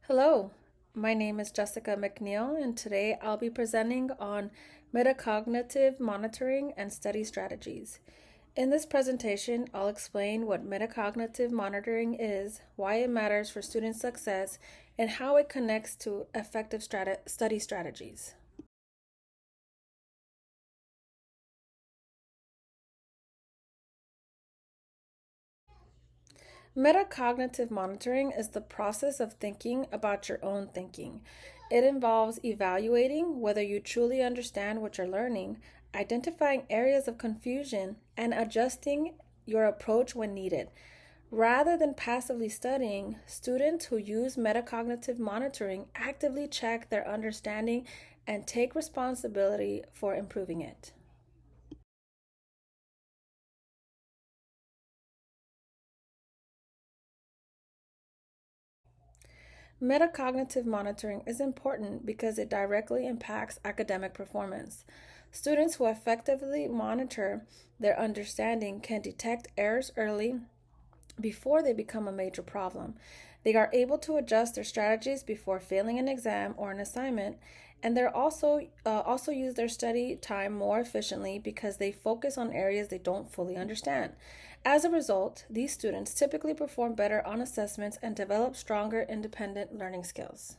Hello, my name is Jessica McNeil, and today I'll be presenting on metacognitive monitoring and study strategies. In this presentation, I'll explain what metacognitive monitoring is, why it matters for student success, and how it connects to effective study strategies. Metacognitive monitoring is the process of thinking about your own thinking. It involves evaluating whether you truly understand what you're learning, identifying areas of confusion, and adjusting your approach when needed. Rather than passively studying, students who use metacognitive monitoring actively check their understanding and take responsibility for improving it. Metacognitive monitoring is important because it directly impacts academic performance. Students who effectively monitor their understanding can detect errors early before they become a major problem. They are able to adjust their strategies before failing an exam or an assignment, and they're also use their study time more efficiently because they focus on areas they don't fully understand. As a result, these students typically perform better on assessments and develop stronger independent learning skills.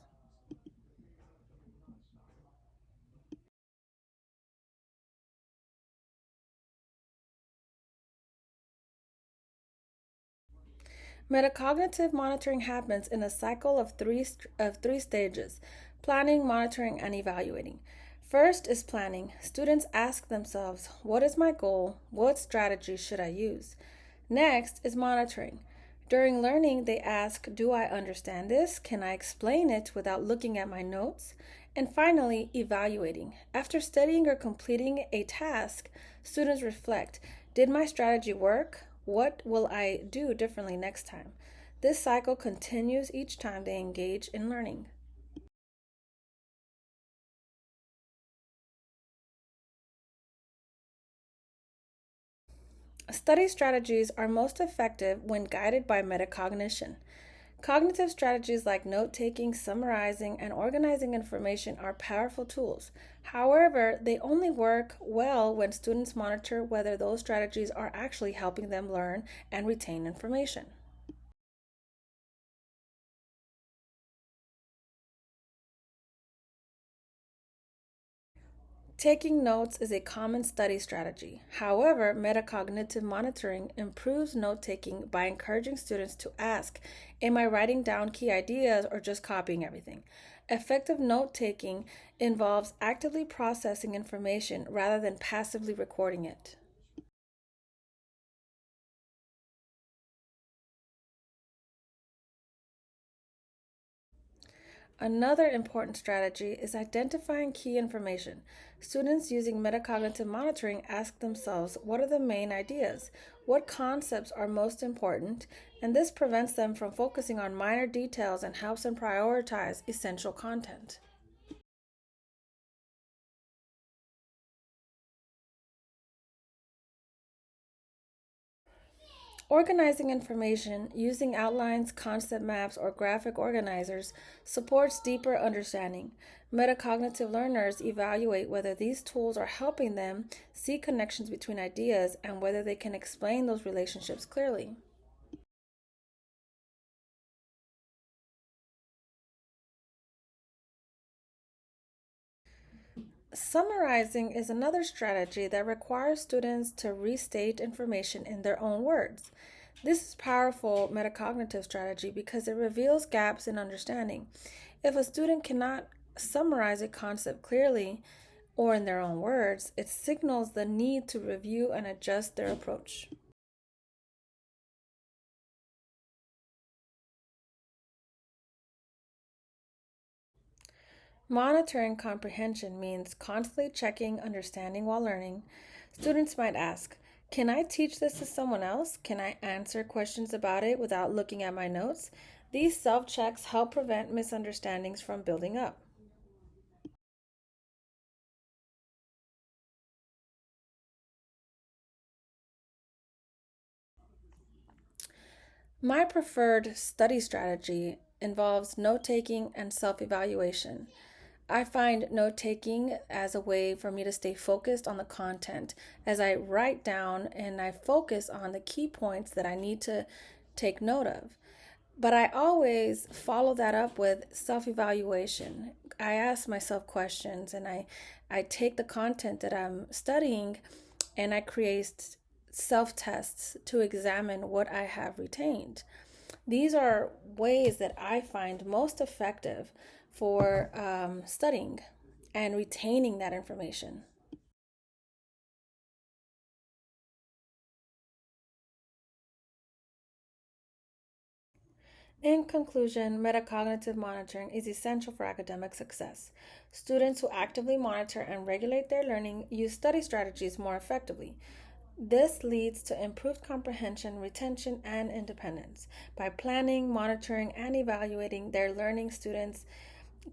Metacognitive monitoring happens in a cycle of three stages: planning, monitoring, and evaluating. First is planning. Students ask themselves, what is my goal? What strategy should I use? Next is monitoring. During learning, they ask, do I understand this? Can I explain it without looking at my notes? And finally, evaluating. After studying or completing a task, students reflect, did my strategy work? What will I do differently next time? This cycle continues each time they engage in learning. Study strategies are most effective when guided by metacognition. Cognitive strategies like note taking, summarizing, and organizing information are powerful tools. However, they only work well when students monitor whether those strategies are actually helping them learn and retain information. Taking notes is a common study strategy. However, metacognitive monitoring improves note taking by encouraging students to ask, am I writing down key ideas or just copying everything? Effective note taking involves actively processing information rather than passively recording it. Another important strategy is identifying key information. Students using metacognitive monitoring ask themselves, what are the main ideas? What concepts are most important? And this prevents them from focusing on minor details and helps them prioritize essential content. Organizing information using outlines, concept maps, or graphic organizers supports deeper understanding. Metacognitive learners evaluate whether these tools are helping them see connections between ideas and whether they can explain those relationships clearly. Summarizing is another strategy that requires students to restate information in their own words. This is powerful metacognitive strategy because it reveals gaps in understanding. If a student cannot summarize a concept clearly or in their own words, it signals the need to review and adjust their approach. Monitoring comprehension means constantly checking understanding while learning. Students might ask, can I teach this to someone else? Can I answer questions about it without looking at my notes? These self checks help prevent misunderstandings from building up. My preferred study strategy involves note taking and self evaluation. I find note taking as a way for me to stay focused on the content as I write down and I focus on the key points that I need to take note of. But I always follow that up with self evaluation. I ask myself questions and I take the content that I'm studying and I create self tests to examine what I have retained. These are ways that I find most effective for studying and retaining that information. In conclusion, metacognitive monitoring is essential for academic success. Students who actively monitor and regulate their learning use study strategies more effectively. This leads to improved comprehension, retention, and independence. By planning, monitoring, and evaluating their learning, students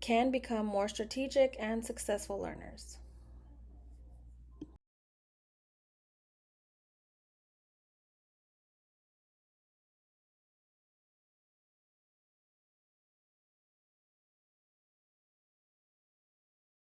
can become more strategic and successful learners.